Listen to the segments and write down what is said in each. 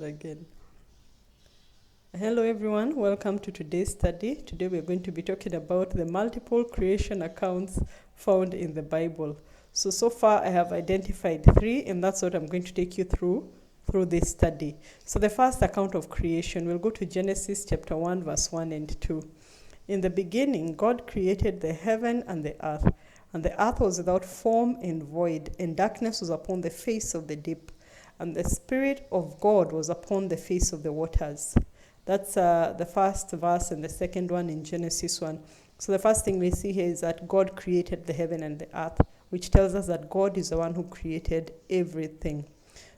Again. Hello, everyone. Welcome to today's study. Today, we're going to be talking about the multiple creation accounts found in the Bible. So far, I have identified three, and that's what I'm going to take you through this study. So, the first account of creation, we'll go to Genesis chapter 1, verse 1 and 2. In the beginning, God created the heaven and the earth. And the earth was without form and void, and darkness was upon the face of the deep. And the Spirit of God was upon the face of the waters. That's the first verse, and the second one in Genesis 1. So the first thing we see here is that God created the heaven and the earth, which tells us that God is the one who created everything.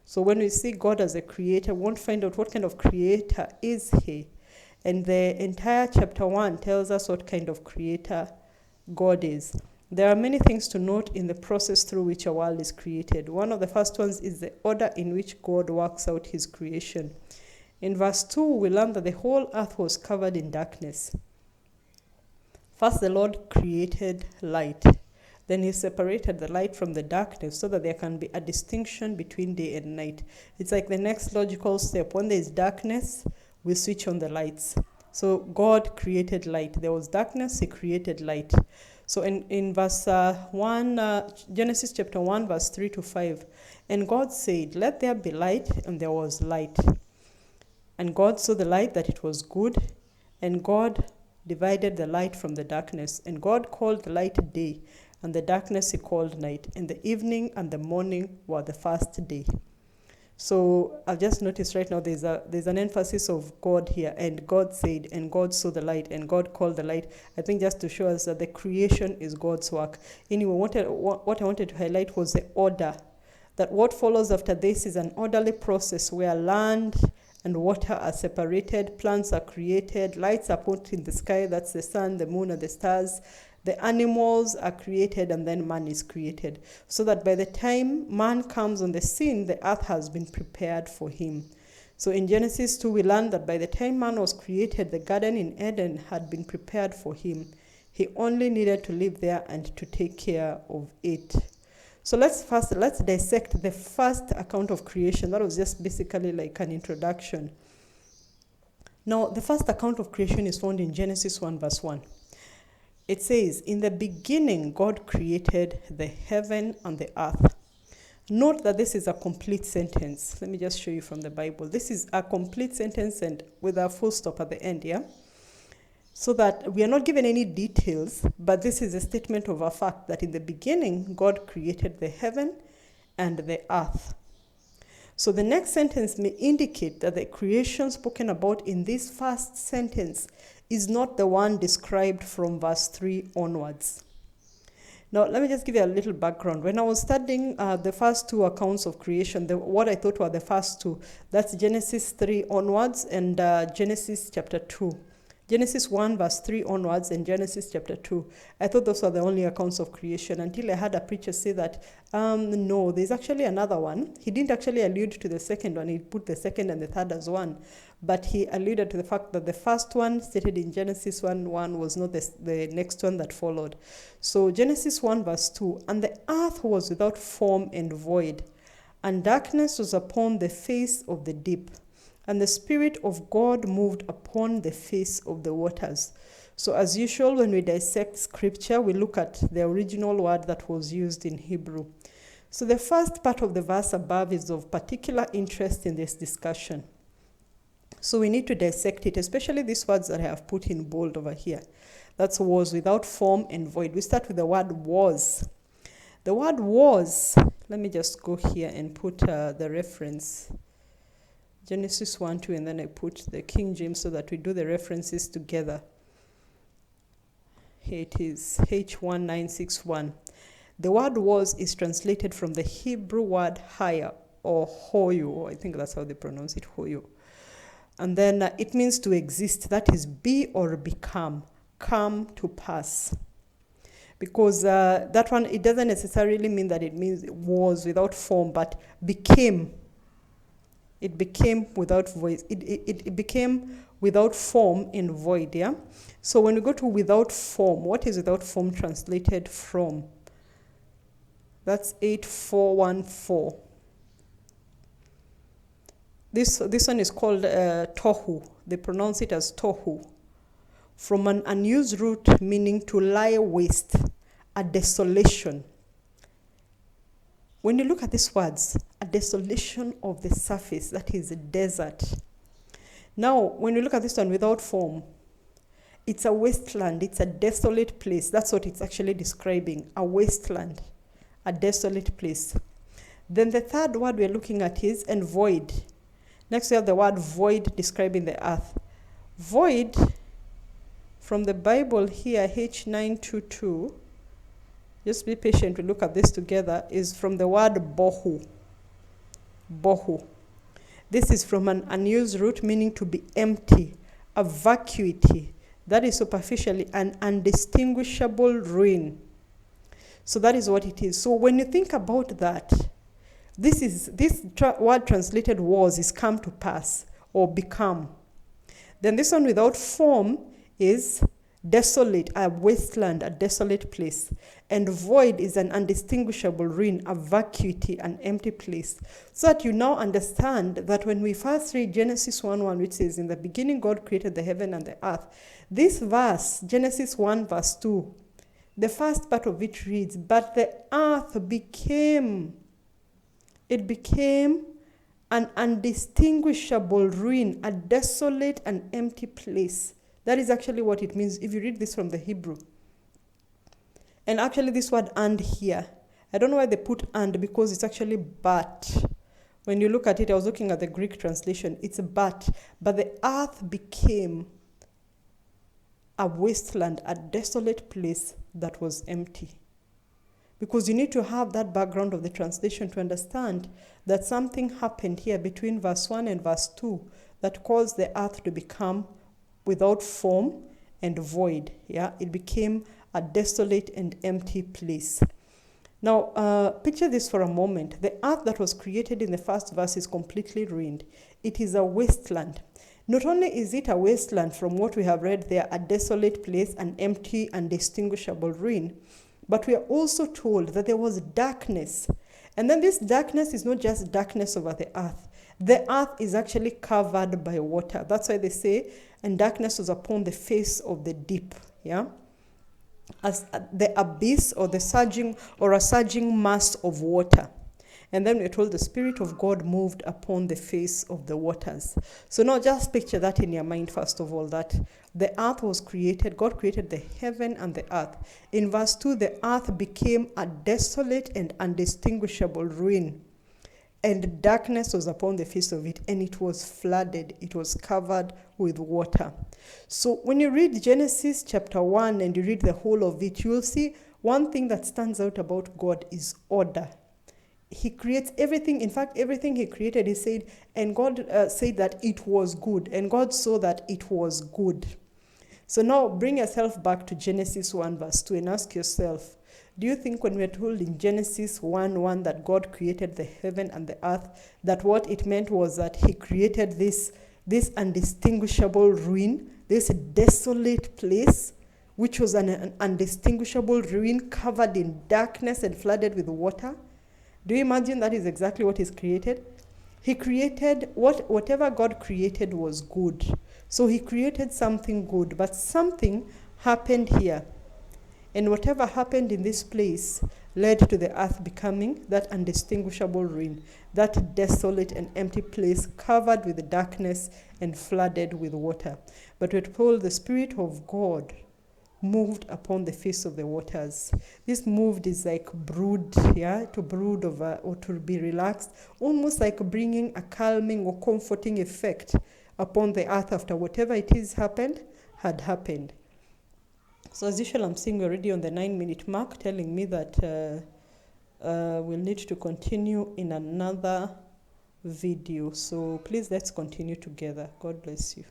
So when we see God as a creator, we want to find out what kind of creator is he. And the entire chapter 1 tells us what kind of creator God is. There are many things to note in the process through which a world is created. One of the first ones is the order in which God works out his creation. In verse 2, we learn that the whole earth was covered in darkness. First, the Lord created light. Then he separated the light from the darkness so that there can be a distinction between day and night. It's like the next logical step. When there is darkness, we switch on the lights. So God created light. There was darkness, he created light. So in verse 1, Genesis chapter 1, verse 3 to 5, and God said, "Let there be light," and there was light. And God saw the light that it was good, and God divided the light from the darkness. And God called the light day, and the darkness he called night. And the evening and the morning were the first day. So I've just noticed right now there's an emphasis of God here, and God said, and God saw the light, and God called the light. I think just to show us that the creation is God's work. Anyway, what I wanted to highlight was the order, that what follows after this is an orderly process where land and water are separated, plants are created, lights are put in the sky, that's the sun, the moon, and the stars. The animals are created, and then man is created. So that by the time man comes on the scene, the earth has been prepared for him. So in Genesis 2, we learn that by the time man was created, the garden in Eden had been prepared for him. He only needed to live there and to take care of it. So let's dissect the first account of creation. That was just basically like an introduction. Now, the first account of creation is found in Genesis 1, verse 1. It says, "In the beginning, God created the heaven and the earth." Note that this is a complete sentence. Let me just show you from the Bible. This is a complete sentence and with a full stop at the end, yeah? So that we are not given any details, but this is a statement of a fact that in the beginning, God created the heaven and the earth. So the next sentence may indicate that the creation spoken about in this first sentence is not the one described from verse 3 onwards. Now, let me just give you a little background. When I was studying the first two accounts of creation, what I thought were the first two, that's Genesis 3 onwards and Genesis chapter 2. Genesis 1 verse 3 onwards and Genesis chapter 2. I thought those were the only accounts of creation until I had a preacher say that, no, there's actually another one. He didn't actually allude to the second one. He put the second and the third as one. But he alluded to the fact that the first one stated in Genesis 1:1 was not the next one that followed. So Genesis 1 verse 2, "And the earth was without form and void, and darkness was upon the face of the deep. And the Spirit of God moved upon the face of the waters." So as usual, when we dissect scripture, we look at the original word that was used in Hebrew. So the first part of the verse above is of particular interest in this discussion. So we need to dissect it, especially these words that I have put in bold over here. That's "was without form and void." We start with the word "was." The word "was," let me just go here and put the reference. Genesis 1:2, and then I put the King James so that we do the references together. Here it is, H1961. The word "was" is translated from the Hebrew word "haya" or "hoyo." I think that's how they pronounce it, "hoyo." And then it means to exist, that is, be or become, come to pass. Because that one, it doesn't necessarily mean that it means it was without form, but became. It became without voice. It became without form and void, yeah? So when we go to without form, what is without form translated from? That's 8414. This one is called tohu. They pronounce it as tohu. From an unused root meaning to lie waste, a desolation. When you look at these words, a desolation of the surface, that is a desert. Now, when you look at this one without form, it's a wasteland, it's a desolate place. That's what it's actually describing, a wasteland, a desolate place. Then the third word we're looking at is and void. Next we have the word void describing the earth. Void, from the Bible here, H922, just be patient, we look at this together, is from the word bohu. Bohu. This is from an unused root meaning to be empty, a vacuity. That is superficially an undistinguishable ruin. So that is what it is. So when you think about that, this word translated was is come to pass or become. Then this one without form is desolate, a wasteland, a desolate place. And void is an undistinguishable ruin, a vacuity, an empty place. So that you now understand that when we first read Genesis 1:1, which says, in the beginning God created the heaven and the earth, this verse, Genesis 1 verse 2, the first part of it reads, but the earth became an undistinguishable ruin, a desolate and empty place. That is actually what it means if you read this from the Hebrew. And actually this word and here, I don't know why they put and, because it's actually but. When you look at it, I was looking at the Greek translation, it's but the earth became a wasteland, a desolate place that was empty. Because you need to have that background of the translation to understand that something happened here between verse 1 and verse 2 that caused the earth to become without form and void. Yeah, it became a desolate and empty place. Now, picture this for a moment. The earth that was created in the first verse is completely ruined. It is a wasteland. Not only is it a wasteland from what we have read there, a desolate place, an empty and indistinguishable ruin, but we are also told that there was darkness. And then this darkness is not just darkness over the earth. The earth is actually covered by water. That's why they say, and darkness was upon the face of the deep. Yeah, as the abyss or the surging or a surging mass of water. And then we're told the Spirit of God moved upon the face of the waters. So now just picture that in your mind, first of all, that the earth was created, God created the heaven and the earth. In verse 2, the earth became a desolate and undistinguishable ruin. And darkness was upon the face of it, and it was flooded, it was covered with water. So when you read Genesis chapter 1 and you read the whole of it, you will see one thing that stands out about God is order. He creates everything. In fact, everything he created, he said, and God said that it was good, and God saw that it was good. So now bring yourself back to Genesis 1 verse 2 and ask yourself, do you think when we're told in Genesis 1:1 that God created the heaven and the earth, that what it meant was that he created this undistinguishable ruin, this desolate place, which was an undistinguishable ruin covered in darkness and flooded with water? Do you imagine that is exactly what is created? He created, whatever God created was good. So he created something good, but something happened here. And whatever happened in this place led to the earth becoming that undistinguishable ruin, that desolate and empty place covered with darkness and flooded with water. But we're told the Spirit of God moved upon the face of the waters. This moved is like brood, yeah, to brood over or to be relaxed, almost like bringing a calming or comforting effect upon the earth after whatever it is had happened. So as usual, I'm seeing already on the 9-minute mark, telling me that we'll need to continue in another video. So please let's continue together. God bless you.